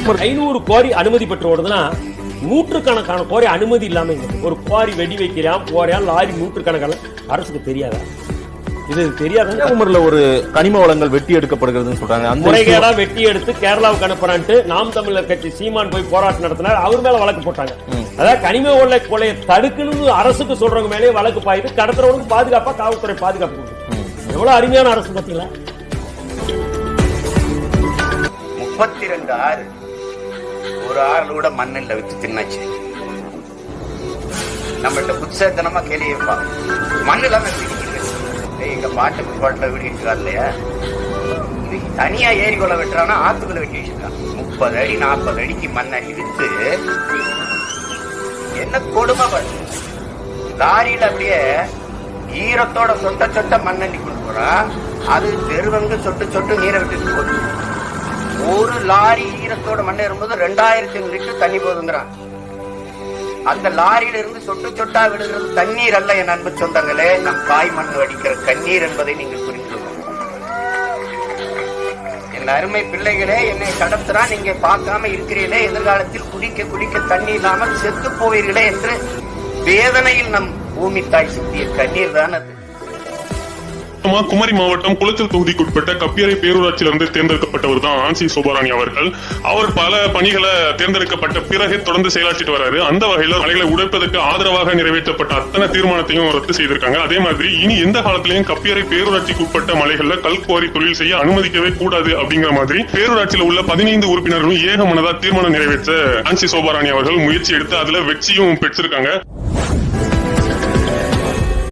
500 quarry அனுமதி பெற்று ஓடுதுன்னா நூற்றுக்கணக்கான குவாரி அனுமதி இல்லாம ஒரு குவாரி வெடி வைக்கிறான் போறான் லாரி நூற்றுக்கணக்கான அரசுக்கு தெரியாதா? இது தெரியாத உமர்ல ஒரு கனிம வளங்கள் வெட்டி எடுக்கப்படுகிறதுன்னு சொல்றாங்க. அந்த முறைகேடா வெட்டி எடுத்து கேரளாவுக்கு அனுப்புறான்ட்டு நாம் தமிழர் கட்சி சீமான் போய் போராட்டம் நடத்தினார். அவர் மேல வழக்கு போட்டாங்க. அதாவது கனிம வள கொலையை தடுக்கணும்னு அரசுக்கு சொல்றவங்க மேலே வழக்கு பாயுது. கடத்துறவனுக்கு பாதுகாப்பா காவல்துறை பாதுகாப்பு. எவ்வளவு அருமையான அரசு பாத்தீங்களா? 32 ஆறு ஒரு ஆறு கூட மண்ணில் வச்சு தின்னாச்சு. நம்மகிட்ட புத்தகத்தனமா கேள்வி வைப்பாங்க, மண் இல்லாம எங்க பாட்டு பாட்டுல விடிட்டு இல்லையா? இது தனியா ஏரிக்குள்ள வெட்டுறானா ஆத்துக்குள்ள வெட்டி வச்சிருக்கான். 30 அடி 40 அடிக்கு மண்ணை இழுத்து என்ன கொடுமை பண்ணு. லாரியில அப்படியே ஈரத்தோட சொட்ட சொட்ட மண்ணள்ளி கொண்டு போறான். அது தெருவங்க சொட்டு சொட்டு நீரை விட்டு போகுது. ஒரு லாரி ஈரத்தோட மண்ணை இருக்கும்போது 2500 லிட்டர் தண்ணி போதுங்கிறான். அந்த லாரியில இருந்து சொட்டு சொட்டா விடுகிறது தண்ணீர் அல்ல. என் அன்பு சொந்தங்களே, நம் தாய் மண் வடிக்கிற கண்ணீர் என்பதை நீங்கள் புரிந்து என் அருமை பிள்ளைகளே, என்னை கடத்துறா நீங்க பார்க்காம இருக்கிறீர்களே, எதிர்காலத்தில் குடிக்க குடிக்க தண்ணி இல்லாமல் செத்து போவீர்களே என்று வேதனையில் நம் பூமி தாய் சிந்திய கண்ணீர் தான் அது. குமரி மாவட்டம் குளச்சல் தொகுதிக்குட்பட்ட கப்பியரை பேரூராட்சியிலிருந்து தேர்ந்தெடுக்கப்பட்டவர் தான் ஆன்சி சோபாராணி அவர்கள். அவர் பல பணிகளை தேர்ந்தெடுக்கப்பட்ட பிறகு தொடர்ந்து செயலாற்றிட்டு வராரு. அந்த வகையில் மலைகளை உடைப்பதற்கு ஆதரவாக நிறைவேற்றப்பட்ட அத்தனை தீர்மானத்தையும் ரத்து செய்திருக்காங்க. அதே மாதிரி இனி எந்த காலத்திலையும் கப்பியரை பேரூராட்சிக்கு உட்பட்ட மலைகள்ல கல்குவாரி தொழில் செய்ய அனுமதிக்கவே கூடாது அப்படிங்கிற மாதிரி பேரூராட்சியில் உள்ள 15 உறுப்பினர்களும் ஏகமனதா தீர்மானம் நிறைவேற்ற ஆன்சி சோபாராணி அவர்கள் முயற்சி எடுத்து அதுல வெற்றியும் பெற்றிருக்காங்க.